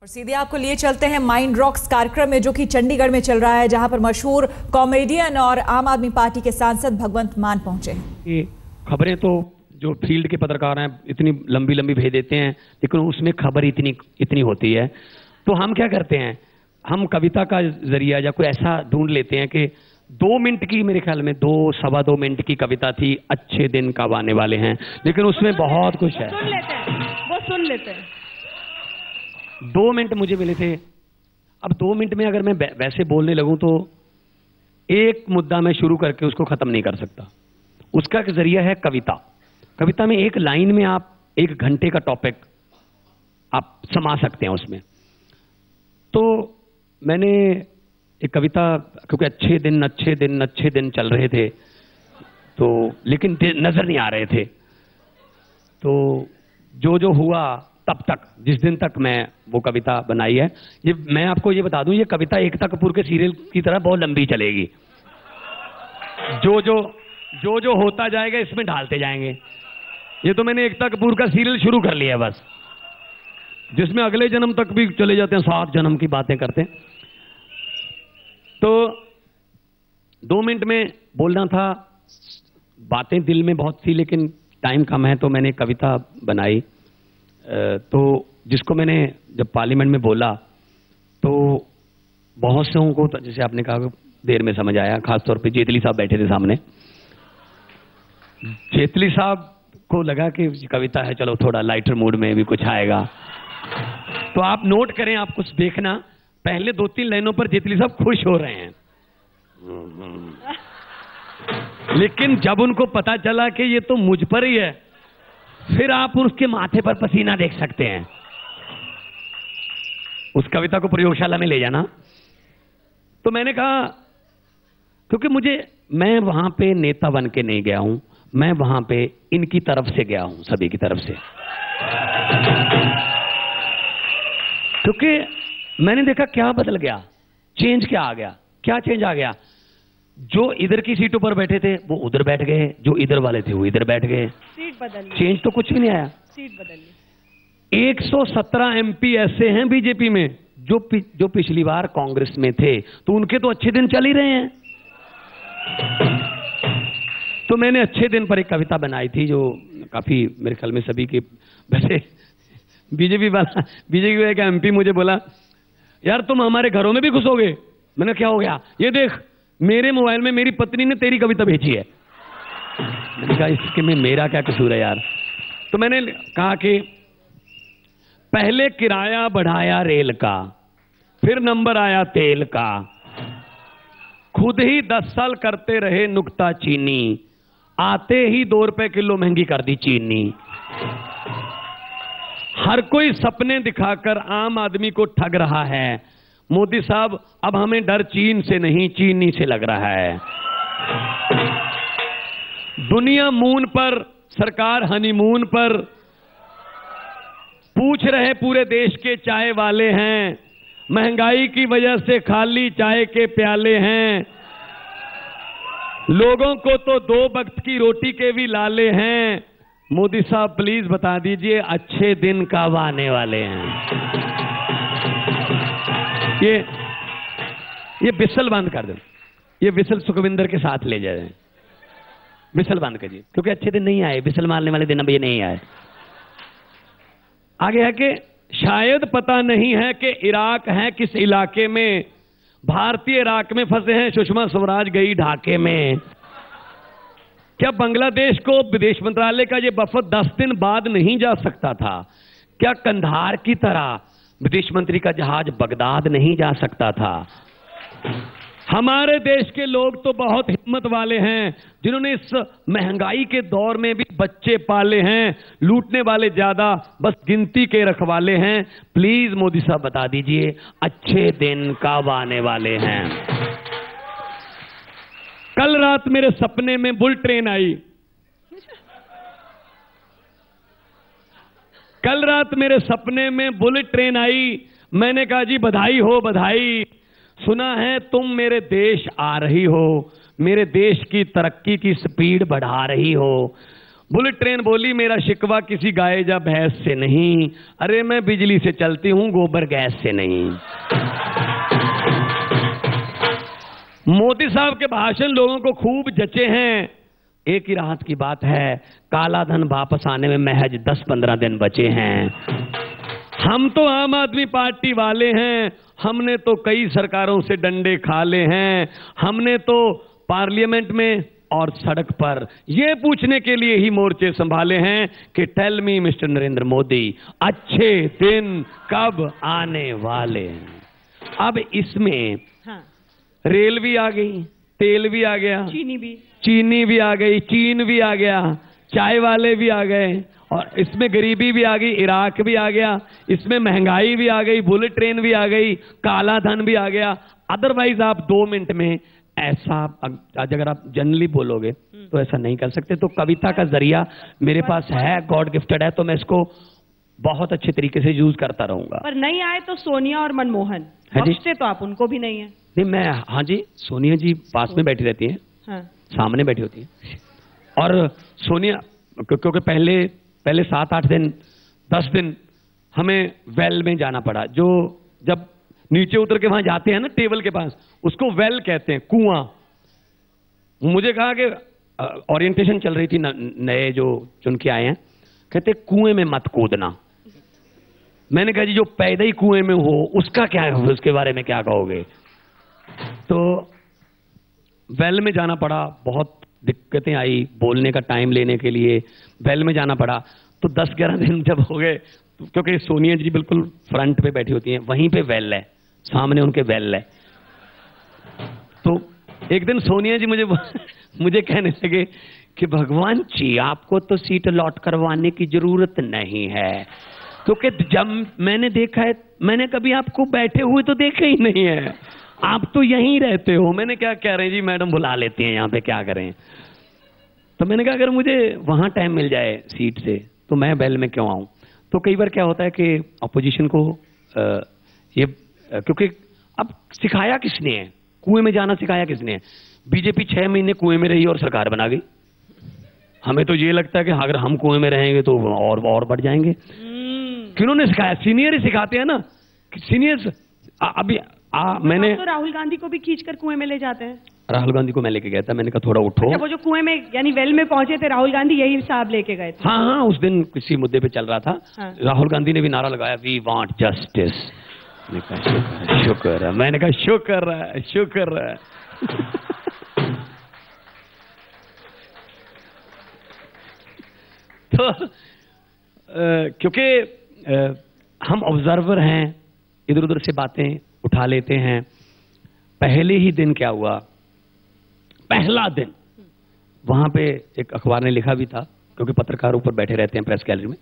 और सीधे आपको लिए चलते हैं माइंड रॉक्स कार्यक्रम में, जो कि चंडीगढ़ में चल रहा है, जहां पर मशहूर कॉमेडियन और आम आदमी पार्टी के सांसद भगवंत मान पहुंचे हैं। ये खबरें तो जो फील्ड के पत्रकार हैं इतनी लंबी लंबी भेज देते हैं, लेकिन उसमें खबर इतनी होती है। तो हम क्या करते हैं, हम कविता का जरिया या कोई ऐसा ढूंढ लेते हैं कि 2 मिनट की, मेरे ख्याल में 2-2.25 मिनट की कविता थी, अच्छे दिन कब आने वाले हैं, लेकिन उसमें बहुत कुछ है। सुन लेते हैं 2 मिनट मुझे मिले थे। अब 2 मिनट में अगर मैं वैसे बोलने लगूं तो एक मुद्दा मैं शुरू करके उसको खत्म नहीं कर सकता। उसका एक जरिया है कविता। कविता में एक लाइन में आप 1 घंटे का टॉपिक आप समा सकते हैं उसमें। तो मैंने एक कविता, क्योंकि अच्छे दिन चल रहे थे, तो लेकिन नजर नहीं आ रहे थे, तो जो हुआ तब तक, जिस दिन तक मैं वो कविता बनाई है, ये मैं आपको ये बता दूं, ये कविता एकता कपूर के सीरियल की तरह बहुत लंबी चलेगी। जो होता जाएगा इसमें ढालते जाएंगे। ये तो मैंने एकता कपूर का सीरियल शुरू कर लिया बस, जिसमें अगले जन्म तक भी चले जाते हैं, 7 जन्म की बातें करते हैं। तो 2 मिनट में बोलना था, बातें दिल में बहुत थी लेकिन टाइम कम है, तो मैंने कविता बनाई। तो जिसको मैंने जब पार्लियामेंट में बोला तो बहुत से लोगों को, जैसे आपने कहा, देर में समझ आया। खासतौर पे जेटली साहब बैठे थे सामने। जेटली साहब को लगा कि कविता है, चलो थोड़ा लाइटर मूड में भी कुछ आएगा। तो आप नोट करें, आप कुछ देखना, पहले 2-3 लाइनों पर जेटली साहब खुश हो रहे हैं, लेकिन जब उनको पता चला कि ये तो मुझ पर ही है, फिर आप उसके माथे पर पसीना देख सकते हैं। उस कविता को प्रयोगशाला में ले जाना। तो मैंने कहा, क्योंकि मैं वहां पे नेता बन के नहीं गया हूं, मैं वहां पे इनकी तरफ से गया हूं, सभी की तरफ से। क्योंकि मैंने देखा क्या बदल गया, चेंज क्या आ गया, क्या चेंज आ गया। जो इधर की सीटों पर बैठे थे वो उधर बैठ गए, जो इधर वाले थे वो इधर बैठ गए। सीट बदल ली। चेंज तो कुछ भी नहीं आया, सीट बदल ली। 117 एमपी ऐसे हैं बीजेपी में जो पिछली बार कांग्रेस में थे, तो उनके तो अच्छे दिन चल ही रहे हैं। तो मैंने अच्छे दिन पर एक कविता बनाई थी, जो काफी मेरे ख्याल में सभी के, वैसे बीजेपी का एमपी मुझे बोला, यार तुम हमारे घरों में भी घुसोगे। मैंने, क्या हो गया? ये देख, मेरे मोबाइल में मेरी पत्नी ने तेरी कविता भेजी है। मैंने कहा, इसके में मेरा क्या कसूर है यार। तो मैंने कहा कि पहले किराया बढ़ाया रेल का, फिर नंबर आया तेल का, खुद ही 10 साल करते रहे नुक्ताचीनी, आते ही 2 रुपए किलो महंगी कर दी चीनी। हर कोई सपने दिखाकर आम आदमी को ठग रहा है। मोदी साहब, अब हमें डर चीन से नहीं, चीनी से लग रहा है। दुनिया मून पर, सरकार हनीमून पर, पूछ रहे पूरे देश के चाय वाले हैं, महंगाई की वजह से खाली चाय के प्याले हैं, लोगों को तो 2 वक्त की रोटी के भी लाले हैं। मोदी साहब प्लीज बता दीजिए, अच्छे दिन कब आने वाले हैं। ये विसल बंद कर दो, ये विसल सुखविंदर के साथ ले जाए, विसल बंद करिए, क्योंकि अच्छे दिन नहीं आए, विसल मारने वाले दिन अब ये नहीं आए। आगे है कि शायद पता नहीं है कि इराक है किस इलाके में, भारतीय इराक में फंसे हैं, सुषमा स्वराज गई ढाके में। क्या बांग्लादेश को विदेश मंत्रालय का ये वफद 10 दिन बाद नहीं जा सकता था? क्या कंधार की तरह विदेश मंत्री का जहाज बगदाद नहीं जा सकता था? हमारे देश के लोग तो बहुत हिम्मत वाले हैं, जिन्होंने इस महंगाई के दौर में भी बच्चे पाले हैं। लूटने वाले ज्यादा, बस गिनती के रखवाले हैं। प्लीज मोदी साहब बता दीजिए, अच्छे दिन कब आने वाले हैं। कल रात मेरे सपने में बुलेट ट्रेन आई। कल रात मेरे सपने में बुलेट ट्रेन आई। मैंने कहा, जी बधाई हो बधाई, सुना है तुम मेरे देश आ रही हो, मेरे देश की तरक्की की स्पीड बढ़ा रही हो। बुलेट ट्रेन बोली मेरा शिकवा किसी गाय या भैंस से नहीं, अरे मैं बिजली से चलती हूं गोबर गैस से नहीं। मोदी साहब के भाषण लोगों को खूब जचे हैं। एक ही राहत की बात है, काला धन वापस आने में महज 10-15 दिन बचे हैं। हम तो आम आदमी पार्टी वाले हैं, हमने तो कई सरकारों से डंडे खा ले हैं। हमने तो पार्लियामेंट में और सड़क पर यह पूछने के लिए ही मोर्चे संभाले हैं कि tell me mister Narendra Modi, अच्छे दिन कब आने वाले हैं। अब इसमें हाँ। रेल भी आ गई, तेल भी आ गया, चीनी भी आ गई, चीन भी आ गया, चाय वाले भी आ गए, और इसमें गरीबी भी आ गई, इराक भी आ गया, इसमें महंगाई भी आ गई, बुलेट ट्रेन भी आ गई, काला धन भी आ गया। अदरवाइज आप 2 मिनट में ऐसा, अगर आप जनरली बोलोगे तो ऐसा नहीं कर सकते। तो कविता का जरिया मेरे पास है, गॉड गिफ्टेड है, तो मैं इसको बहुत अच्छे तरीके से यूज करता रहूंगा। पर नहीं आए तो सोनिया और मनमोहन, बख्शते तो आप उनको भी नहीं है। नहीं, मैं, हाँ जी, सोनिया जी पास में बैठी रहती हैं, हाँ। सामने बैठी होती है। और सोनिया, क्योंकि पहले 7-8 दिन 10 दिन हमें वेल में जाना पड़ा। जो जब नीचे उतर के वहां जाते हैं ना टेबल के पास, उसको वेल कहते हैं, कुआं। मुझे कहा कि ओरिएंटेशन चल रही थी, नए जो चुन के आए हैं, कहते कुएं में मत कूदना। मैंने कहा जी जो पैदा ही कुएं में हो उसका क्या है, उसके बारे में क्या कहोगे। तो वेल में जाना पड़ा, बहुत दिक्कतें आई, बोलने का टाइम लेने के लिए वेल में जाना पड़ा। तो 10-11 दिन जब हो गए, क्योंकि सोनिया जी बिल्कुल फ्रंट पे बैठी होती हैं, वहीं पे वेल है, सामने उनके वेल है। तो एक दिन सोनिया जी मुझे कहने लगे कि भगवान जी आपको तो सीट अलॉट करवाने की जरूरत नहीं है, क्योंकि जब मैंने देखा है, मैंने कभी आपको बैठे हुए तो देखा ही नहीं है, आप तो यहीं रहते हो। मैंने क्या कह रहे हैं जी, मैडम बुला लेती हैं यहाँ पे, क्या करें। तो मैंने कहा अगर मुझे वहां टाइम मिल जाए सीट से तो मैं बेल में क्यों आऊं। तो कई बार क्या होता है कि अपोजिशन को क्योंकि अब सिखाया किसने है, कुएं में जाना सिखाया किसने है। बीजेपी 6 महीने कुएं में रही और सरकार बना गई। हमें तो ये लगता है कि अगर हम कुएं में रहेंगे तो और बढ़ जाएंगे। किन्होंने सिखाया? सीनियर ही सिखाते हैं ना। सीनियर्स अभी मैंने तो राहुल गांधी को भी खींचकर कुएं में ले जाते हैं। राहुल गांधी को मैं लेके गया था, मैंने कहा थोड़ा उठो। अच्छा, वो जो कुएं में यानी वेल में पहुंचे थे राहुल गांधी, यही हिसाब लेके गए थे। हाँ, उस दिन किसी मुद्दे पे चल रहा था। हाँ। राहुल गांधी ने भी नारा लगाया, वी वांट जस्टिस। मैंने कहा शुक्र है, मैंने कहा शुक्र है। तो क्योंकि हम ऑब्जर्वर हैं, इधर उधर से बातें उठा लेते हैं। पहले ही दिन क्या हुआ, पहला दिन वहां पे एक अखबार ने लिखा भी था, क्योंकि पत्रकार ऊपर बैठे रहते हैं प्रेस गैलरी में।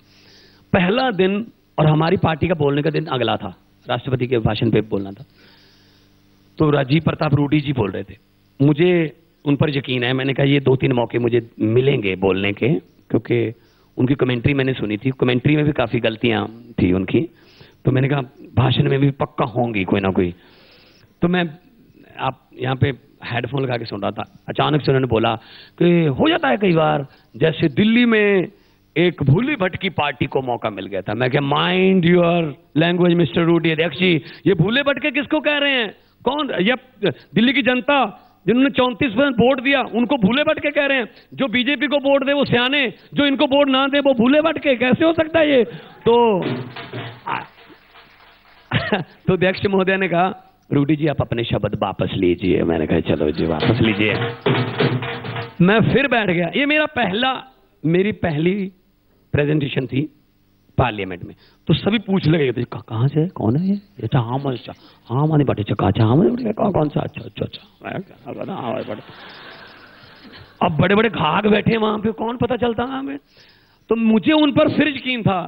पहला दिन, और हमारी पार्टी का बोलने का दिन अगला था, राष्ट्रपति के भाषण पे बोलना था। तो राजीव प्रताप रूडी जी बोल रहे थे, मुझे उन पर यकीन है। मैंने कहा ये 2-3 मौके मुझे मिलेंगे बोलने के, क्योंकि उनकी कमेंट्री मैंने सुनी थी, कमेंट्री में भी काफी गलतियां थी उनकी। तो मैंने कहा भाषण में भी पक्का होंगी कोई ना कोई। तो मैं आप यहाँ पे हेडफोन लगा के सुन रहा था, अचानक से उन्होंने बोला कि हो जाता है कई बार, जैसे दिल्ली में एक भूली भटकी पार्टी को मौका मिल गया था। मैं क्या, mind your language mister Rudy. अध्यक्ष जी, ये भूले भटके किसको कह रहे हैं? कौन? ये दिल्ली की जनता जिन्होंने 34% वोट दिया उनको भूले भटके कह रहे हैं। जो बीजेपी को वोट दे वो सियाने, जो इनको वोट ना दे वो भूले भटके। कैसे हो सकता है ये? तो अध्यक्ष महोदय ने कहा, रूडी जी आप अपने शब्द वापस लीजिए। मैंने कहा चलो जी वापस लीजिए। मैं फिर बैठ गया। ये मेरी पहली प्रेजेंटेशन थी पार्लियामेंट में। तो सभी पूछ लगे थे कहाँ से, कौन है ये? अच्छा हाँ माने बटे चक्का, अच्छा हाँ माने कौन सा, अच्छा। अब बड़े बड़े घाघ बैठे वहां पे, कौन पता चलता हमें। तो मुझे उन पर फिर यकीन था।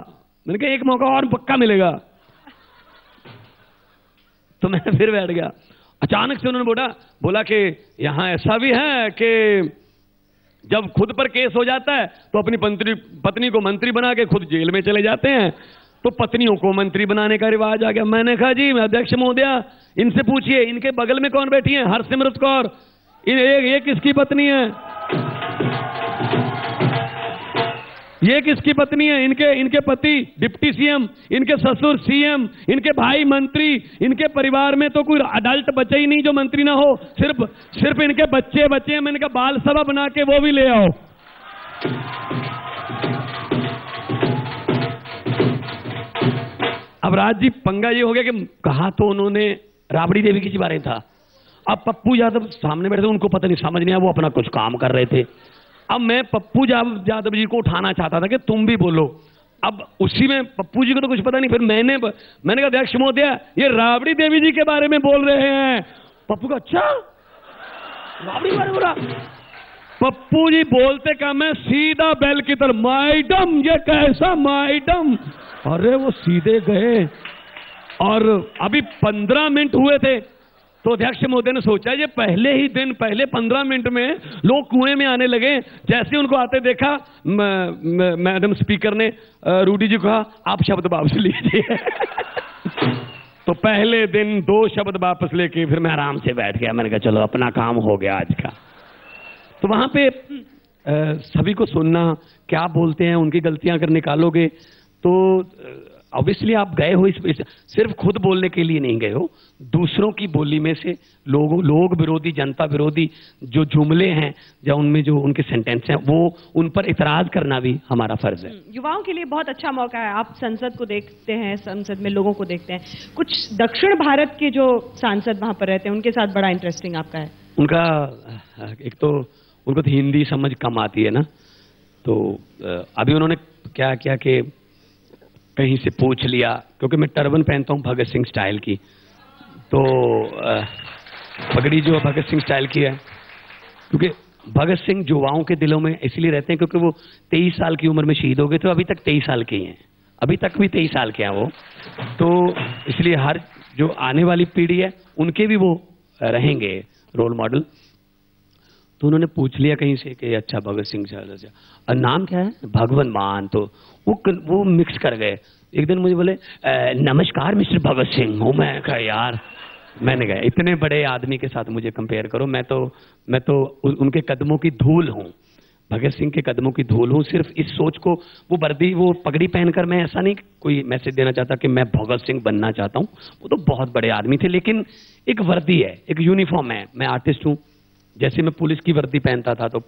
मैंने कहा एक मौका और पक्का मिलेगा। तो मैं फिर बैठ गया। अचानक से उन्होंने बोला कि यहां ऐसा भी है कि जब खुद पर केस हो जाता है तो अपनी पत्नी को मंत्री बना के खुद जेल में चले जाते हैं, तो पत्नियों को मंत्री बनाने का रिवाज आ गया। मैंने कहा जी अध्यक्ष महोदया इनसे पूछिए, इनके बगल में कौन बैठी है? हरसिमरत कौर। ये किसकी पत्नी है? ये किसकी पत्नी है? इनके पति डिप्टी सीएम, इनके ससुर सीएम, इनके भाई मंत्री, इनके परिवार में तो कोई अडल्ट बचे ही नहीं जो मंत्री ना हो, सिर्फ इनके बच्चे हैं। मैंने कहा बाल सभा बना के वो भी ले आओ। अब राज जी पंगा ये हो गया कि कहा तो उन्होंने राबड़ी देवी के बारे में था। अब पप्पू यादव सामने बैठे थे, उनको पता नहीं, समझ नहीं आया, वो अपना कुछ काम कर रहे थे। अब मैं पप्पू यादव जी को उठाना चाहता था कि तुम भी बोलो। अब उसी में पप्पू जी को तो कुछ पता नहीं, फिर मैंने कहा अध्यक्ष महोदय ये राबड़ी देवी जी के बारे में बोल रहे हैं। पप्पू का अच्छा राबड़ी बारे बोला। पप्पू जी बोलते का मैं सीधा बेल की तरफ, मैडम ये कैसा मैडम, अरे वो सीधे गए। और अभी 15 मिनट हुए थे तो अध्यक्ष महोदय ने सोचा ये पहले ही दिन, पहले 15 मिनट में लोग कुएं में आने लगे। जैसे उनको आते देखा मैडम स्पीकर ने रूडी जी को कहा आप शब्द वापस लीजिए। तो पहले दिन 2 शब्द वापस लेके फिर मैं आराम से बैठ गया। मैंने कहा चलो अपना काम हो गया आज का। तो वहां पे सभी को सुनना, क्या बोलते हैं, उनकी गलतियां अगर निकालोगे तो ऑब्वियसली आप गए हो सिर्फ खुद बोलने के लिए नहीं गए हो, दूसरों की बोली में से लोग विरोधी, जनता विरोधी जो जुमले हैं या उनमें जो उनके सेंटेंस हैं वो उन पर इतराज करना भी हमारा फर्ज है। युवाओं के लिए बहुत अच्छा मौका है। आप संसद को देखते हैं, संसद में लोगों को देखते हैं, कुछ दक्षिण भारत के जो सांसद वहां पर रहते हैं उनके साथ बड़ा इंटरेस्टिंग आपका है। उनका एक तो उनको तो हिंदी समझ कम आती है ना, तो अभी उन्होंने क्या किया कि कहीं से पूछ लिया, क्योंकि मैं टर्बन पहनता हूं भगत सिंह स्टाइल की, तो पगड़ी जो भगत सिंह स्टाइल की है, क्योंकि भगत सिंह युवाओं के दिलों में इसलिए रहते हैं क्योंकि वो 23 साल की उम्र में शहीद हो गए थे, अभी तक 23 साल के ही हैं, अभी तक भी 23 साल के हैं वो, तो इसलिए हर जो आने वाली पीढ़ी है उनके भी वो रहेंगे रोल मॉडल। तो उन्होंने पूछ लिया कहीं से कि अच्छा भगत सिंह और नाम क्या है? भगवंत मान। तो वो मिक्स कर गए। एक दिन मुझे बोले नमस्कार मिस्टर भगत सिंह हूँ। मैं कहा यार, मैंने कहा इतने बड़े आदमी के साथ मुझे कंपेयर करो, मैं तो उनके कदमों की धूल हूँ, भगत सिंह के कदमों की धूल हूँ। सिर्फ इस सोच को, वो वर्दी, वो पगड़ी पहनकर मैं ऐसा नहीं कोई मैसेज देना चाहता कि मैं भगत सिंह बनना चाहता हूँ, वो तो बहुत बड़े आदमी थे, लेकिन एक वर्दी है, एक यूनिफॉर्म है। मैं आर्टिस्ट हूँ, जैसे मैं पुलिस की वर्दी पहनता था तो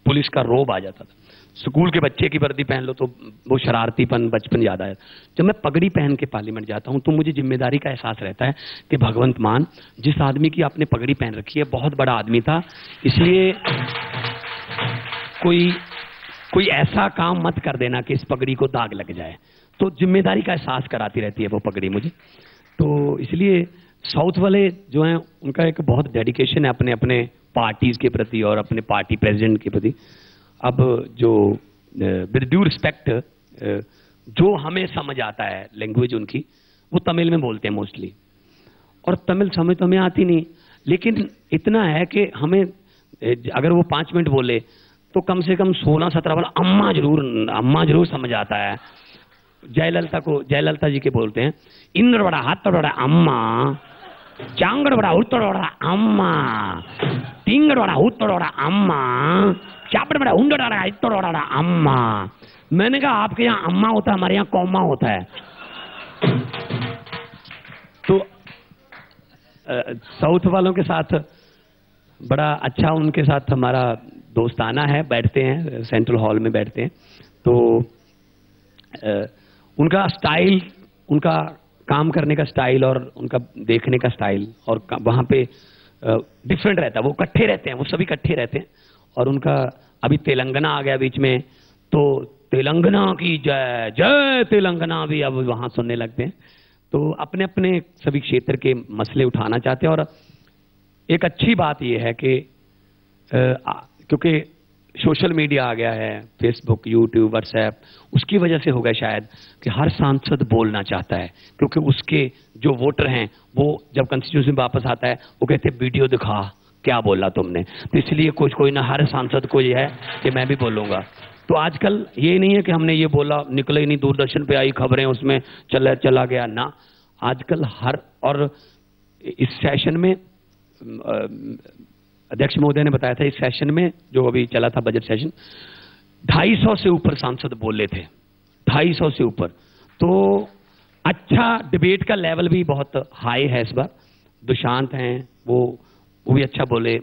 पुलिस का रोब आ जाता था, स्कूल के बच्चे की वर्दी पहन लो तो वो शरारतीपन, बचपन याद आया। जब मैं पगड़ी पहन के पार्लियामेंट जाता हूं तो मुझे जिम्मेदारी का एहसास रहता है कि भगवंत मान, जिस आदमी की आपने पगड़ी पहन रखी है बहुत बड़ा आदमी था, इसलिए कोई ऐसा काम मत कर देना कि इस पगड़ी को दाग लग जाए। तो जिम्मेदारी का एहसास कराती रहती है वो पगड़ी मुझे। तो इसलिए साउथ वाले जो हैं उनका एक बहुत डेडिकेशन है अपने अपने पार्टीज के प्रति और अपने पार्टी प्रेसिडेंट के प्रति। अब जो विद ड्यू रिस्पेक्ट जो हमें समझ आता है लैंग्वेज उनकी, वो तमिल में बोलते हैं मोस्टली, और तमिल समझ तो हमें आती नहीं, लेकिन इतना है कि हमें अगर वो 5 मिनट बोले तो कम से कम 16-17 बार अम्मा जरूर समझ आता है। जयललिता जी के बोलते हैं इंद्र बड़ा हाथ बड़ा अम्मा, चांगड़ बड़ा उतर बड़ा अम्मा, टिंगड़ बड़ा उतर बड़ा अम्मा, चापड़ बड़ा उंडड़ बड़ा इतर बड़ा अम्मा। मैंने कहा आपके यहाँ अम्मा होता है, हमारे यहाँ कौमा होता है। तो साउथ वालों के साथ बड़ा अच्छा उनके साथ हमारा दोस्ताना है, बैठते हैं सेंट्रल हॉल में बैठते हैं, तो उनका स्टाइल, उनका काम करने का स्टाइल और उनका देखने का स्टाइल और वहाँ पे डिफरेंट रहता है। वो इकट्ठे रहते हैं, वो सभी इकट्ठे रहते हैं। और उनका अभी तेलंगाना आ गया बीच में, तो तेलंगाना की जय जय तेलंगाना भी अब वहाँ सुनने लगते हैं। तो अपने अपने सभी क्षेत्र के मसले उठाना चाहते हैं। और एक अच्छी बात यह है कि क्योंकि सोशल मीडिया आ गया है, फेसबुक, यूट्यूब, व्हाट्सएप, उसकी वजह से होगा शायद कि हर सांसद बोलना चाहता है, क्योंकि उसके जो वोटर हैं वो जब कॉन्स्टिट्यूशन में वापस आता है वो कहते हैं वीडियो दिखा क्या बोला तुमने। तो इसलिए कोई ना हर सांसद को ये है कि मैं भी बोलूंगा। तो आजकल ये नहीं है कि हमने ये बोला निकले ही नहीं, दूरदर्शन पे आई खबरें उसमें चला गया ना। आजकल और इस सेशन में अध्यक्ष महोदय ने बताया था, इस सेशन में जो अभी चला था बजट सेशन, 250 से ऊपर सांसद बोले थे, 250 से ऊपर। तो अच्छा डिबेट का लेवल भी बहुत हाई है इस बार। दुशांत हैं, वो भी अच्छा बोले,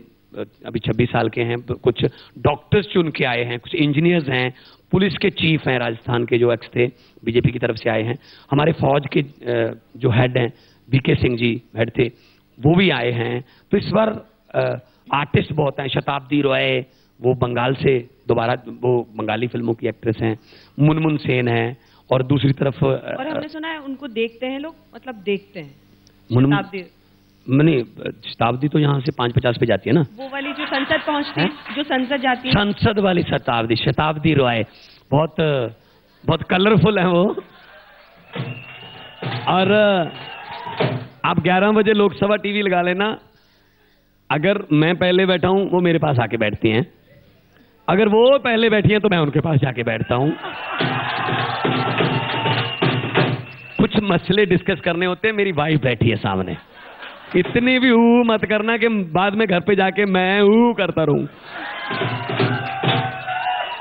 अभी 26 साल के हैं। कुछ डॉक्टर्स चुन के आए हैं, कुछ इंजीनियर्स हैं, पुलिस के चीफ हैं राजस्थान के जो एक्स थे, बीजेपी की तरफ से आए हैं। हमारे फौज के जो हेड हैं, वीके सिंह जी हेड थे, वो भी आए हैं। तो इस बार आर्टिस्ट बहुत हैं। शताब्दी रॉय, वो बंगाल से दोबारा, वो बंगाली फिल्मों की एक्ट्रेस हैं। मुनमुन सेन है, और दूसरी तरफ और हमने सुना है उनको देखते हैं लोग, मतलब देखते हैं शताब्दी तो यहाँ से 5:50 पे जाती है ना, वो वाली जो संसद पहुँचती है, जो संसद जाती है, संसद वाली शताब्दी रॉय बहुत बहुत कलरफुल है वो। और आप 11 बजे लोकसभा टीवी लगा लेना, अगर मैं पहले बैठा हूं वो मेरे पास आके बैठती हैं, अगर वो पहले बैठी हैं तो मैं उनके पास जाके बैठता हूं। कुछ मसले डिस्कस करने होते हैं, मेरी वाइफ बैठी है सामने। इतनी भी मत करना कि बाद में घर पे जाके मैं करता रहूं,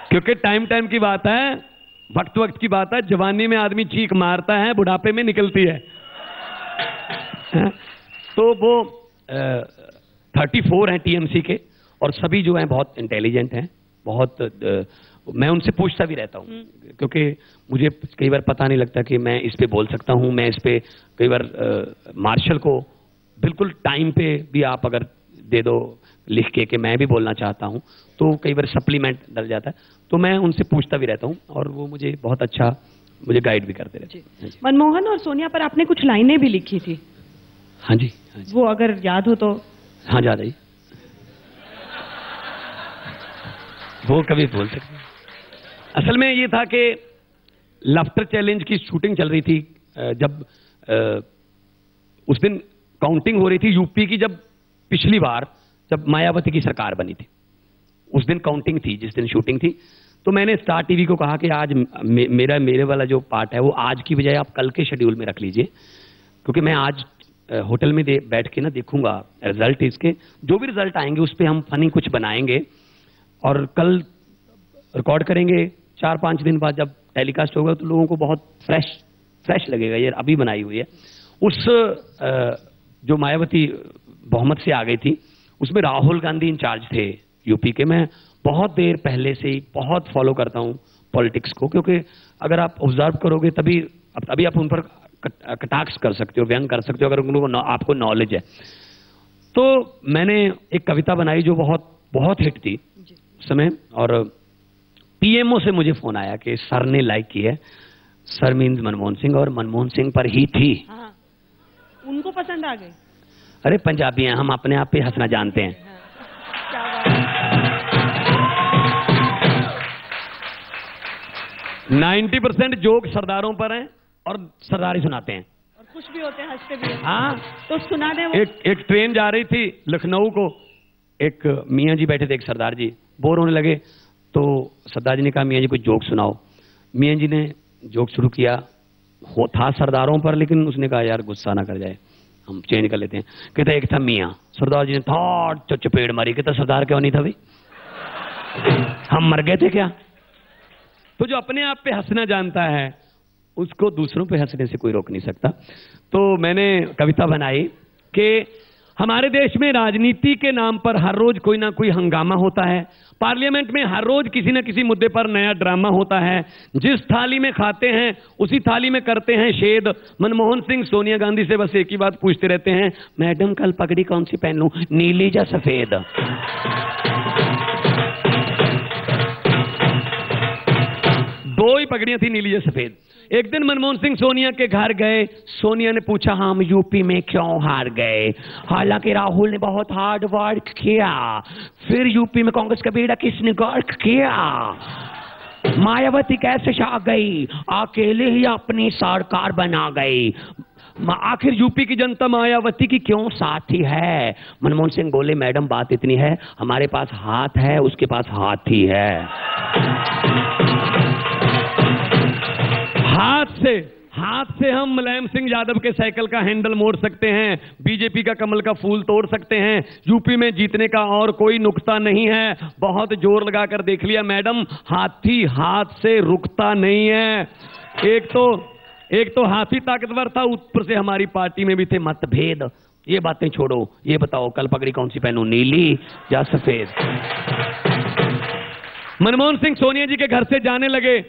क्योंकि टाइम की बात है, वक्त की बात है। जवानी में आदमी चीख मारता है, बुढ़ापे में निकलती है। तो वो 34 हैं टीएमसी के, और सभी जो हैं बहुत इंटेलिजेंट हैं, बहुत मैं उनसे पूछता भी रहता हूँ, क्योंकि मुझे कई बार पता नहीं लगता कि मैं इस पे बोल सकता हूँ। मैं इस पे कई बार मार्शल को बिल्कुल टाइम पे भी आप अगर दे दो लिख के कि मैं भी बोलना चाहता हूँ, तो कई बार सप्लीमेंट डल जाता है। तो मैं उनसे पूछता भी रहता हूँ, और वो मुझे बहुत अच्छा मुझे गाइड भी करते रहते हैं। मनमोहन और सोनिया पर आपने कुछ लाइनें भी लिखी थी। हाँ जी, हाँ जी। वो अगर याद हो तो। हाँ, याद आई, वो कभी बोल सकते हैं। असल में ये था कि लाफ्टर चैलेंज की शूटिंग चल रही थी, जब उस दिन काउंटिंग हो रही थी यूपी की, जब पिछली बार जब मायावती की सरकार बनी थी, उस दिन काउंटिंग थी, जिस दिन शूटिंग थी। तो मैंने स्टार टीवी को कहा कि आज मेरे वाला जो पार्ट है वो आज की बजाय आप कल के शेड्यूल में रख लीजिए, क्योंकि मैं आज होटल में बैठ के ना देखूंगा रिजल्ट इसके, जो भी रिजल्ट आएंगे उस पर हम फनी कुछ बनाएंगे, और कल रिकॉर्ड करेंगे। 4-5 दिन बाद जब टेलीकास्ट होगा तो लोगों को बहुत फ्रेश लगेगा, ये अभी बनाई हुई है। उस जो मायावती बहुमत से आ गई थी, उसमें राहुल गांधी इंचार्ज थे यूपी के। मैं बहुत देर पहले से ही बहुत फॉलो करता हूं पॉलिटिक्स को, क्योंकि अगर आप ऑब्जर्व करोगे तभी आप उन पर कटाक्ष कर सकते हो, व्यंग कर सकते हो, अगर उनको आपको नॉलेज है। तो मैंने एक कविता बनाई जो बहुत हिट थी उस समय, और पीएमओ से मुझे फोन आया कि सर ने लाइक की है। सर मीन्स मनमोहन सिंह, और मनमोहन सिंह पर ही थी। हाँ, उनको पसंद आ गई। अरे पंजाबी हैं हम, अपने आप पे हंसना जानते हैं। क्या बात। 90% जोक सरदारों पर हैं, और सरदार ही सुनाते हैं, और खुश भी होते हैं, हंसते भी हैं। हाँ, तो सुना दे वो। एक ट्रेन जा रही थी लखनऊ को, एक मियाँ जी बैठे थे, एक सरदार जी बोर होने लगे, तो सरदार जी ने कहा मियाँ जी कुछ जोक सुनाओ। मियाँ जी ने जोक शुरू किया, था सरदारों पर, लेकिन उसने कहा यार गुस्सा ना कर जाए, हम चेंज कर लेते हैं। कहते एक था मियाँ, सरदार जी ने थोड़ा चपेट मारी, कहता सरदार क्यों नहीं था भाई, हम मर गए थे क्या। तो जो अपने आप पे हंसना जानता है उसको दूसरों पे हंसने से कोई रोक नहीं सकता। तो मैंने कविता बनाई कि हमारे देश में राजनीति के नाम पर हर रोज कोई ना कोई हंगामा होता है, पार्लियामेंट में हर रोज किसी न किसी मुद्दे पर नया ड्रामा होता है, जिस थाली में खाते हैं उसी थाली में करते हैं छेद। मनमोहन सिंह सोनिया गांधी से बस एक ही बात पूछते रहते हैं, मैडम कल पगड़ी कौन सी पहन लूं, नीली या सफेद। दो ही पगड़ियां थी, नीली या सफेद। एक दिन मनमोहन सिंह सोनिया के घर गए, सोनिया ने पूछा हम यूपी में क्यों हार गए, हालांकि राहुल ने बहुत हार्ड वर्क किया, फिर यूपी में कांग्रेस का बेड़ा किसने गर्क किया, मायावती कैसे छा गई, अकेले ही अपनी सरकार बना गई, आखिर यूपी की जनता मायावती की क्यों साथी है। मनमोहन सिंह बोले मैडम बात इतनी है, हमारे पास हाथ है, उसके पास हाथी है। हाथ से हम मुलायम सिंह यादव के साइकिल का हैंडल मोड़ सकते हैं, बीजेपी का कमल का फूल तोड़ सकते हैं, यूपी में जीतने का और कोई नुक्ता नहीं है। बहुत जोर लगाकर देख लिया मैडम, हाथी हाथ से रुकता नहीं है। एक तो हाथी ताकतवर था, ऊपर से हमारी पार्टी में भी थे मतभेद। ये बातें छोड़ो, ये बताओ कल पगड़ी कौन सी पहनूं, नीली या सफेद? मनमोहन सिंह सोनिया जी के घर से जाने लगे,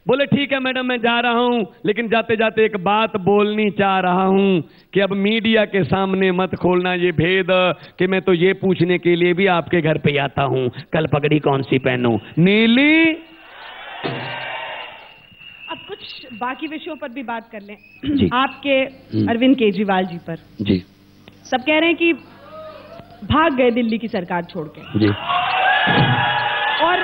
बोले ठीक है मैडम मैं जा रहा हूं, लेकिन जाते जाते एक बात बोलनी चाह रहा हूं कि अब मीडिया के सामने मत खोलना ये भेद कि मैं तो ये पूछने के लिए भी आपके घर पे आता हूं कल पगड़ी कौन सी पहनूं, नीली। अब कुछ बाकी विषयों पर भी बात कर लें। आपके अरविंद केजरीवाल जी पर जी सब कह रहे हैं कि भाग गए दिल्ली की सरकार छोड़ के जी, और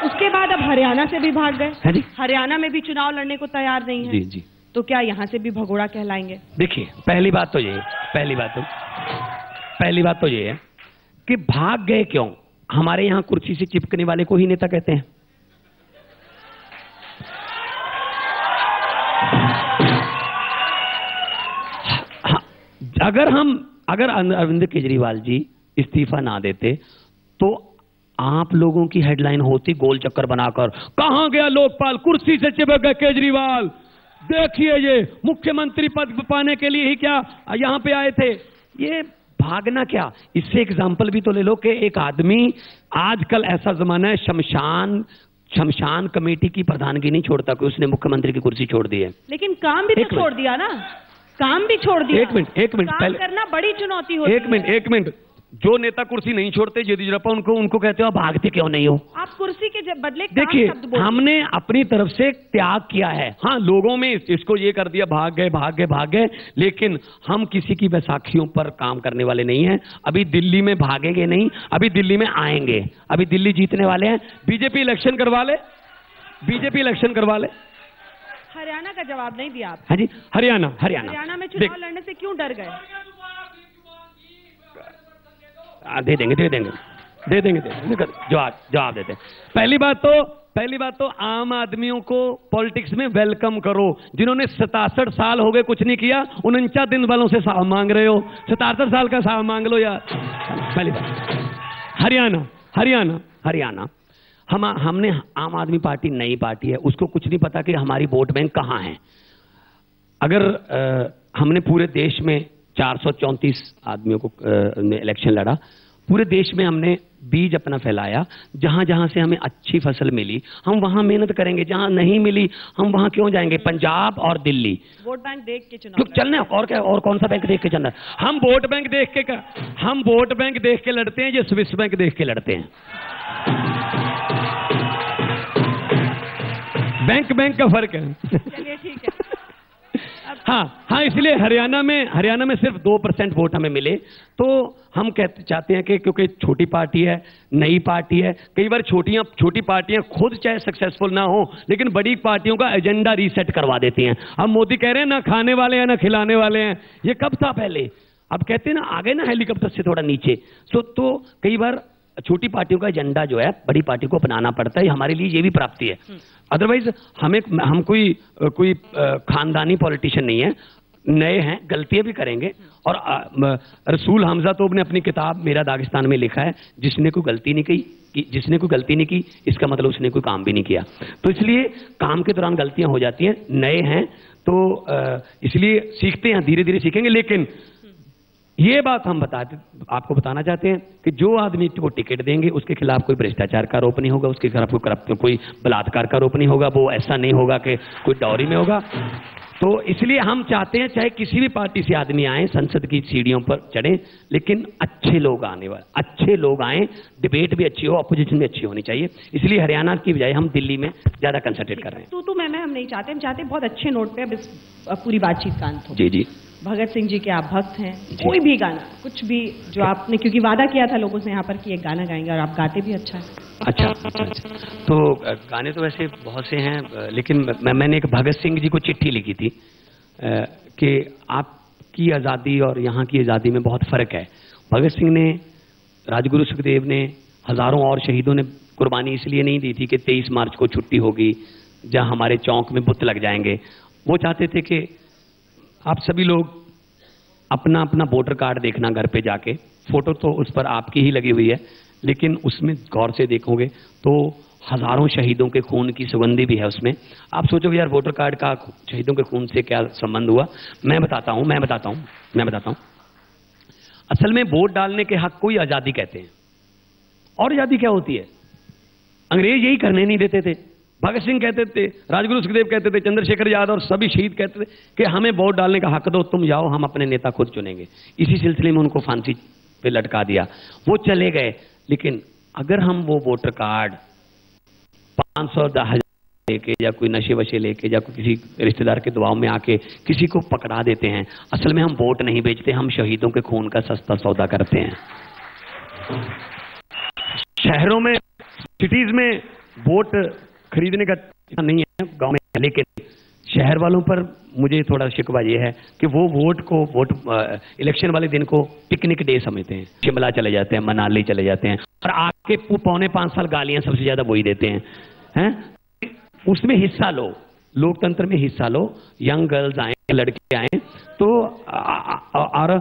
उसके बाद अब हरियाणा से भी भाग गए। है जी? हरियाणा में भी चुनाव लड़ने को तैयार नहीं है जी जी। तो क्या यहाँ से भी भगोड़ा कहलाएंगे? देखिए पहली बात तो ये है कि भाग गए क्यों? हमारे यहां कुर्सी से चिपकने वाले को ही नेता कहते हैं। अगर अरविंद केजरीवाल जी इस्तीफा ना देते तो आप लोगों की हेडलाइन होती गोल चक्कर बनाकर, कहां गया लोकपाल, कुर्सी से चिपक गए केजरीवाल, देखिए ये मुख्यमंत्री पद पाने के लिए ही क्या यहां पे आए थे। ये भागना क्या, इससे एग्जाम्पल भी तो ले लो कि एक आदमी, आजकल ऐसा जमाना है शमशान कमेटी की प्रधानगी नहीं छोड़ता कि उसने मुख्यमंत्री की कुर्सी छोड़ दी है। लेकिन काम भी तो छोड़ दिया ना, काम भी छोड़ दिया। एक मिनट काम करना बड़ी चुनौती होती है। एक मिनट, जो नेता कुर्सी नहीं छोड़ते येदियुरप्पा, उनको कहते हो भागते क्यों नहीं हो? आप कुर्सी के बदले देखिए हमने अपनी तरफ से त्याग किया है। हाँ, लोगों में इसको ये कर दिया भाग गए, लेकिन हम किसी की बैसाखियों पर काम करने वाले नहीं हैं। अभी दिल्ली में भागेंगे नहीं, अभी दिल्ली में आएंगे, अभी दिल्ली जीतने वाले हैं। बीजेपी इलेक्शन करवा ले। हरियाणा का जवाब नहीं दिया आप। हाँ जी, हरियाणा में चुनाव लड़ने से क्यों डर गए? दे देंगे जवाब देते हैं। पहली बात तो आम आदमियों को पॉलिटिक्स में वेलकम करो। जिन्होंने 67 साल हो गए कुछ नहीं किया, 49 दिन वालों से साल मांग रहे हो, 77 साल का साल मांग लो यार। पहली बात हरियाणा हमने आम आदमी पार्टी नई पार्टी है, उसको कुछ नहीं पता कि हमारी वोट बैंक कहां है। अगर हमने पूरे देश में 434 आदमियों को इलेक्शन लड़ा, पूरे देश में हमने बीज अपना फैलाया, जहां जहां से हमें अच्छी फसल मिली हम वहां मेहनत करेंगे, जहां नहीं मिली हम वहां क्यों जाएंगे? पंजाब और दिल्ली वोट बैंक देख के चुनाव चलने, और क्या, और कौन सा बैंक देख के चलना? हम वोट बैंक देख के लड़ते हैं, ये स्विस बैंक देख के लड़ते हैं। बैंक का फर्क है। चलिए ठीक है। हाँ, इसलिए हरियाणा में सिर्फ 2% वोट हमें मिले। तो हम चाहते हैं कि क्योंकि छोटी पार्टी है, नई पार्टी है, कई बार छोटी पार्टियां खुद चाहे सक्सेसफुल ना हो, लेकिन बड़ी पार्टियों का एजेंडा रीसेट करवा देती हैं। अब मोदी कह रहे हैं ना खाने वाले हैं ना खिलाने वाले हैं, ये कब था पहले? अब कहते हैं ना आ गए ना हेलीकॉप्टर से थोड़ा नीचे। तो कई बार छोटी पार्टियों का एजेंडा जो है बड़ी पार्टी को अपनाना पड़ता है। हमारे लिए ये भी प्राप्ति है। अदरवाइज हम कोई खानदानी पॉलिटिशियन नहीं है, नए हैं, गलतियां भी करेंगे। और रसूल हमजा तोब ने अपनी किताब मेरा दागिस्तान में लिखा है, जिसने कोई गलती नहीं की इसका मतलब उसने कोई काम भी नहीं किया। तो इसलिए काम के दौरान गलतियां हो जाती हैं, नए हैं तो इसलिए सीखते हैं, धीरे धीरे सीखेंगे। लेकिन ये बात हम आपको बताना चाहते हैं कि जो आदमी को टिकट देंगे उसके खिलाफ कोई भ्रष्टाचार का आरोप नहीं होगा, उसके खिलाफ कोई बलात्कार का आरोप नहीं होगा, वो ऐसा नहीं होगा कि कोई डॉरी में होगा। तो इसलिए हम चाहते हैं चाहे किसी भी पार्टी से आदमी आए, संसद की सीढ़ियों पर चढ़े, लेकिन अच्छे लोग आए, डिबेट भी अच्छी हो, अपोजिशन भी अच्छी होनी चाहिए। इसलिए हरियाणा की बजाय हम दिल्ली में ज्यादा कंसंट्रेट कर रहे हैं। तो मैं हम नहीं चाहते, हम चाहते बहुत अच्छे नोट पे अब इस पूरी बातचीत का अंत हो। जी। भगत सिंह जी के आप भक्त हैं, कोई भी गाना, कुछ भी जो आपने, क्योंकि वादा किया था लोगों से यहाँ पर कि एक गाना गाएंगे, और आप गाते भी अच्छा है। अच्छा। तो गाने तो वैसे बहुत से हैं, लेकिन मैंने एक भगत सिंह जी को चिट्ठी लिखी थी कि आपकी आज़ादी और यहाँ की आज़ादी में बहुत फ़र्क है। भगत सिंह ने, राजगुरु सुखदेव ने, हज़ारों और शहीदों ने कुर्बानी इसलिए नहीं दी थी कि 23 मार्च को छुट्टी होगी, जहाँ हमारे चौक में बुत लग जाएंगे। वो चाहते थे कि आप सभी लोग अपना अपना वोटर कार्ड देखना घर पे जाके, फोटो तो उस पर आपकी ही लगी हुई है, लेकिन उसमें गौर से देखोगे तो हजारों शहीदों के खून की सुगंधी भी है उसमें। आप सोचोगे यार वोटर कार्ड का शहीदों के खून से क्या संबंध हुआ? मैं बताता हूं। असल में वोट डालने के हक को ही आजादी कहते हैं। और आजादी क्या होती है? अंग्रेज यही करने नहीं देते थे। भगत सिंह कहते थे, राजगुरु सुखदेव कहते थे, चंद्रशेखर यादव और सभी शहीद कहते थे कि हमें वोट डालने का हक दो, तुम जाओ, हम अपने नेता खुद चुनेंगे। इसी सिलसिले में उनको फांसी पे लटका दिया, वो चले गए। लेकिन अगर हम वो वोटर कार्ड 500-1000 लेके या कोई नशे वशे लेके या कोई किसी रिश्तेदार के दबाव में आके किसी को पकड़ा देते हैं, असल में हम वोट नहीं बेचते, हम शहीदों के खून का सस्ता सौदा करते हैं। शहरों में, सिटीज में वोट खरीदने का नहीं है, गांव में, लेकिन शहर वालों पर मुझे थोड़ा शिकवा ये है कि वो वोट इलेक्शन वाले दिन को पिकनिक डे समझते हैं। शिमला चले जाते हैं, मनाली चले जाते हैं और आके 4.5 साल गालियां सबसे ज्यादा वही देते हैं। उसमें हिस्सा लो, लोकतंत्र में हिस्सा लो, यंग गर्ल्स आए, लड़के आए, तो और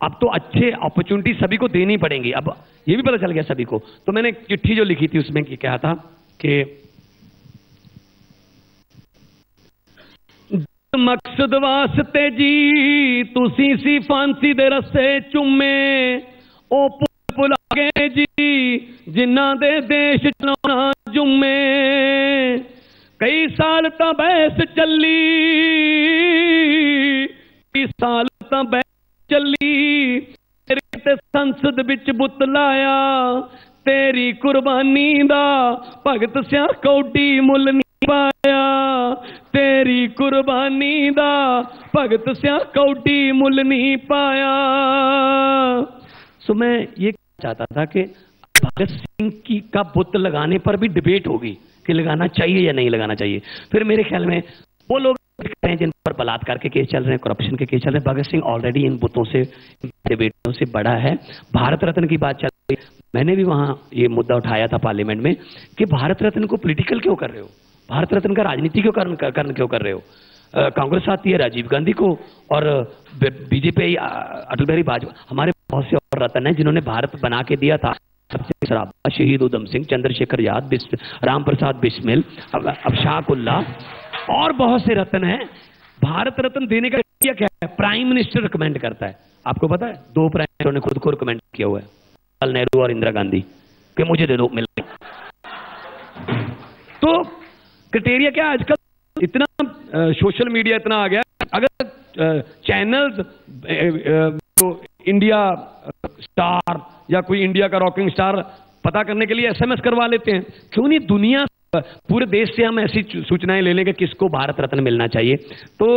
अब तो अच्छे अपॉर्चुनिटी सभी को देनी पड़ेंगी। अब ये भी पता चल गया सभी को। तो मैंने चिट्ठी जो लिखी थी उसमें क्या था कि मकसद वास्ते जी तुसी सी फांसी दे रस्ते चुमे, ओ पुल गए जी जिन्ना दे देश चलाना जुम्मे। कई साल ता बहस चली, कई साल ता बहस चली, तेरे संसद विच बुतलाया, तेरी कुर्बानी दा भगत सिया कौडी मुल नहीं पाया, तेरी कुर्बानी दा भगत सिया कौडी मुल नहीं पाया। सो मैं ये चाहता था कि भगत सिंह की का बुत लगाने पर भी डिबेट होगी कि लगाना चाहिए या नहीं लगाना चाहिए। फिर मेरे ख्याल में वो लोग हैं जिन पर बलात्कार के केस चल रहे हैं, करप्शन के केस चल रहे हैं, भगत सिंह ऑलरेडी इन बुतों से, डिबेटों से बड़ा है। भारत रत्न की बात चल रही, मैंने भी वहां ये मुद्दा उठाया था पार्लियामेंट में कि भारत रत्न को पॉलिटिकल क्यों कर रहे हो, भारत रत्न का राजनीति क्यों क्यों कर रहे हो? कांग्रेस आती है राजीव गांधी को और बीजेपी अटल बिहारी वाजपेयी, हमारे बहुत से और रत्न हैं जिन्होंने भारत बना के दिया था। सबसे सराबा शहीद उधम सिंह, चंद्रशेखर यादव, राम प्रसाद बिस्मिल, अफशाक उल्लाह और बहुत से रत्न हैं। भारत रत्न देने का क्या है? प्राइम मिनिस्टर रिकमेंड करता है। आपको पता है 2 प्राइम मिनिस्टरों ने खुद को रिकमेंड किया हुआ है, जवाहरलाल नेहरू और इंदिरा गांधी, कि मुझे दे दो, मिल गई। तो क्राइटेरिया क्या? आजकल इतना सोशल मीडिया इतना आ गया, अगर चैनल्स इंडिया स्टार या कोई इंडिया का रॉकिंग स्टार पता करने के लिए SMS करवा लेते हैं, क्यों नहीं दुनिया पूरे देश से हम ऐसी सूचनाएं ले लें कि किसको भारत रत्न मिलना चाहिए। तो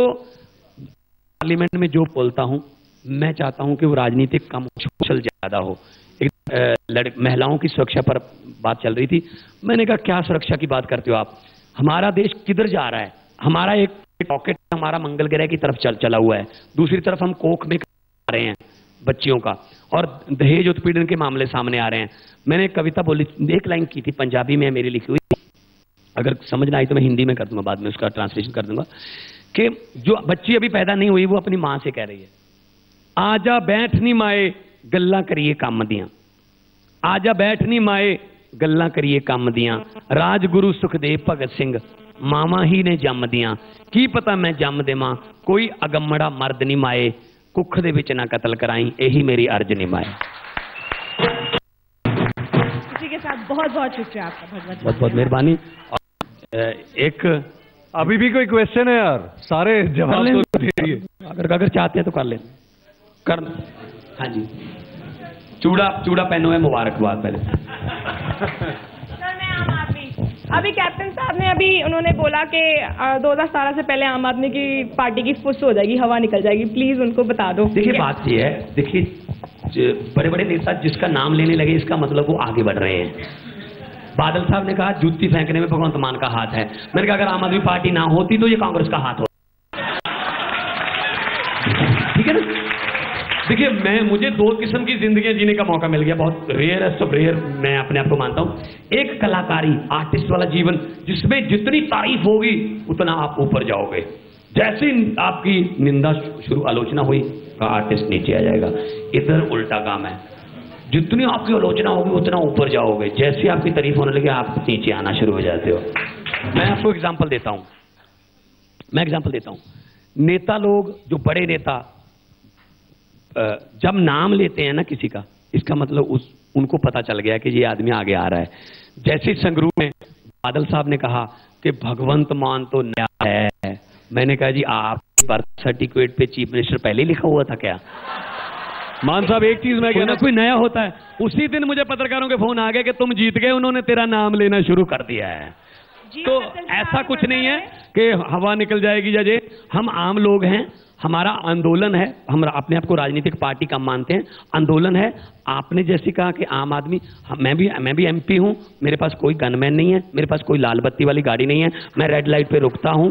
पार्लियामेंट में जो बोलता हूं, मैं चाहता हूं कि वो राजनीतिक कम, सोशल ज्यादा हो। एक महिलाओं की सुरक्षा पर बात चल रही थी, मैंने कहा क्या सुरक्षा की बात करते हो आप? हमारा देश किधर जा रहा है? हमारा एक रॉकेट हमारा मंगल ग्रह की तरफ चला हुआ है, दूसरी तरफ हम कोख में आ रहे हैं बच्चियों का, और दहेज उत्पीड़न के मामले सामने आ रहे हैं। मैंने एक कविता बोली, एक लाइन की थी, पंजाबी में मेरी लिखी हुई, अगर समझ ना आई तो मैं हिंदी में कर दूंगा, बाद में उसका ट्रांसलेशन कर दूंगा, कि जो बच्ची अभी पैदा नहीं हुई वो अपनी मां से कह रही है, आजा बैठ नी माए गल्लां करिए काम दियां, आजा बैठ नी माए गल्लां करिए काम दियां, राजगुरु सुखदेव भगत सिंह मामा ही ने जम दियां, की पता मैं जम देवां कोई अगम्मड़ा मर्द नी माए, कुख दे विच ना कतल कराई, यही मेरी अर्ज नी माए। इसी के साथ बहुत बहुत शुक्रिया आपका, बहुत बहुत मेहरबानी। एक अभी भी कोई क्वेश्चन है यार? सारे जवाब तो दे दिए, अगर चाहते हैं तो कर ले, कर। हाँ जी, चूड़ा पहनो है, मुबारकबाद पहले। सर मैं आम आदमी, अभी कैप्टन साहब ने उन्होंने बोला कि 2017 से पहले आम आदमी की पार्टी की फुस हो जाएगी, हवा निकल जाएगी, प्लीज उनको बता दो। देखिए बात ये है, देखिए बड़े बड़े नेता जिसका नाम लेने लगे इसका मतलब वो आगे बढ़ रहे हैं। बादल साहब ने कहा जूती फेंकने में भगवंत मान का हाथ है, मैंने कहा अगर आम आदमी पार्टी ना होती तो ये कांग्रेस का हाथ होता। ठीक है ना? देखिए मुझे 2 किस्म की जिंदगी जीने का मौका मिल गया, बहुत रेयरेस्ट ऑफ रेयर मैं अपने आप को मानता हूं। एक कलाकारी, आर्टिस्ट वाला जीवन जिसमें जितनी तारीफ होगी उतना आप ऊपर जाओगे, जैसे ही आपकी निंदा शुरू आलोचना हुई का आर्टिस्ट नीचे आ जाएगा। इधर उल्टा काम है, जितनी आपकी आलोचना होगी उतना ऊपर जाओगे, जैसे आपकी तारीफ होने लगे आप नीचे आना शुरू हो जाते हो। मैं आपको एग्जांपल देता हूं, नेता लोग, जो बड़े नेता जब नाम लेते हैं ना किसी का, इसका मतलब उनको पता चल गया कि ये आदमी आगे आ रहा है। जैसे संगरूर में बादल साहब ने कहा कि भगवंत मान तो नया है, मैंने कहा जी आप बर्थ सर्टिफिकेट पे चीफ मिनिस्टर पहले लिखा हुआ था क्या? मान साहब एक चीज मैं कहना, कोई नया होता है। उसी दिन मुझे पत्रकारों के फोन आ गए कि तुम जीत गए, उन्होंने तेरा नाम लेना शुरू कर दिया है। तो ऐसा कुछ नहीं है कि हवा निकल जाएगी। जजे हम आम लोग हैं, हमारा आंदोलन है, हम अपने आप को राजनीतिक पार्टी का मानते हैं, आंदोलन है। आपने जैसे कहा कि आम आदमी, मैं भी एमपी हूं, मेरे पास कोई गनमैन नहीं है, मेरे पास कोई लाल बत्ती वाली गाड़ी नहीं है, मैं रेड लाइट पे रुकता हूं,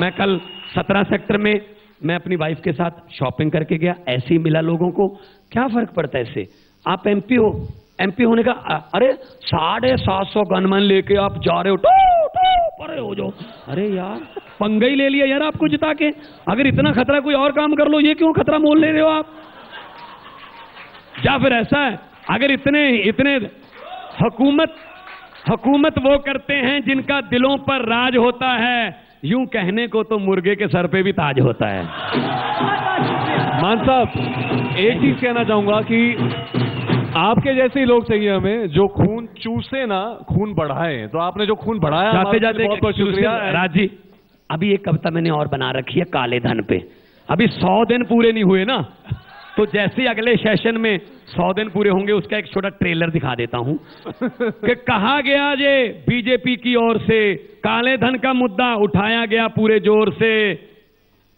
मैं कल 17 सेक्टर में मैं अपनी वाइफ के साथ शॉपिंग करके गया, ऐसे ही मिला लोगों को। क्या फर्क पड़ता है इससे? आप एमपी हो, एमपी होने का अरे 750 गनमैन लेके आप जा रहे हो, परे हो जाओ। अरे यार पंगा ही ले लिया यार आपको जिता के। अगर इतना खतरा कोई और काम कर लो, ये क्यों खतरा मोल ले रहे हो आप? या फिर ऐसा है, अगर इतने हुकूमत वो करते हैं जिनका दिलों पर राज होता है, यूं कहने को तो मुर्गे के सर पे भी ताज होता है। मान साहब एक चीज कहना चाहूंगा कि आपके जैसे ही लोग चाहिए हमें, जो खून चूसे ना खून बढ़ाए। तो आपने जो खून बढ़ाया, जाते बहुत बहुत शुक्रिया। राज जी, अभी एक कविता मैंने और बना रखी है काले धन पे। अभी 100 दिन पूरे नहीं हुए ना, तो जैसे अगले सेशन में 100 दिन पूरे होंगे, उसका एक छोटा ट्रेलर दिखा देता हूं कि कहा गया ये बीजेपी की ओर से, काले धन का मुद्दा उठाया गया पूरे जोर से,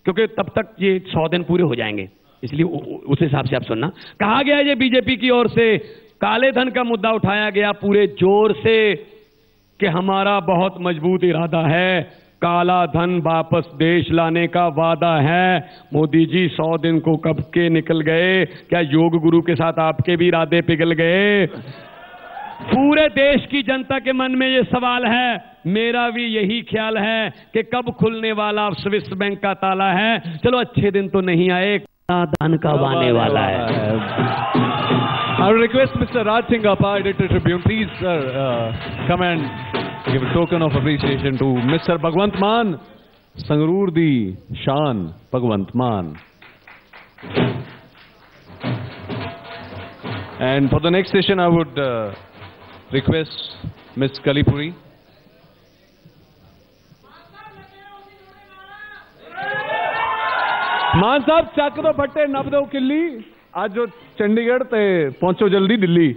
क्योंकि तब तक ये 100 दिन पूरे हो जाएंगे, इसलिए उस हिसाब से आप सुनना। कहा गया ये बीजेपी की ओर से, काले धन का मुद्दा उठाया गया पूरे जोर से, कि हमारा बहुत मजबूत इरादा है, काला धन वापस देश लाने का वादा है। मोदी जी 100 दिन को कब के निकल गए, क्या योग गुरु के साथ आपके भी इरादे पिघल गए? पूरे देश की जनता के मन में ये सवाल है, मेरा भी यही ख्याल है कि कब खुलने वाला स्विस बैंक का ताला है। चलो अच्छे दिन तो नहीं आए, धन कब आने वाला है। I will request Mr. Raj Singappa, Editor Tribune, please sir, come and give a token of appreciation to Mr. Bhagwant Maan, Sangrur di Shan Bhagwant Maan. And for the next session, I would request Ms. Kalipuri. मान साहब चक दो फट्टे नप दो किल्ली, आज जो चंडीगढ़ ते पहुंचो जल्दी दिल्ली।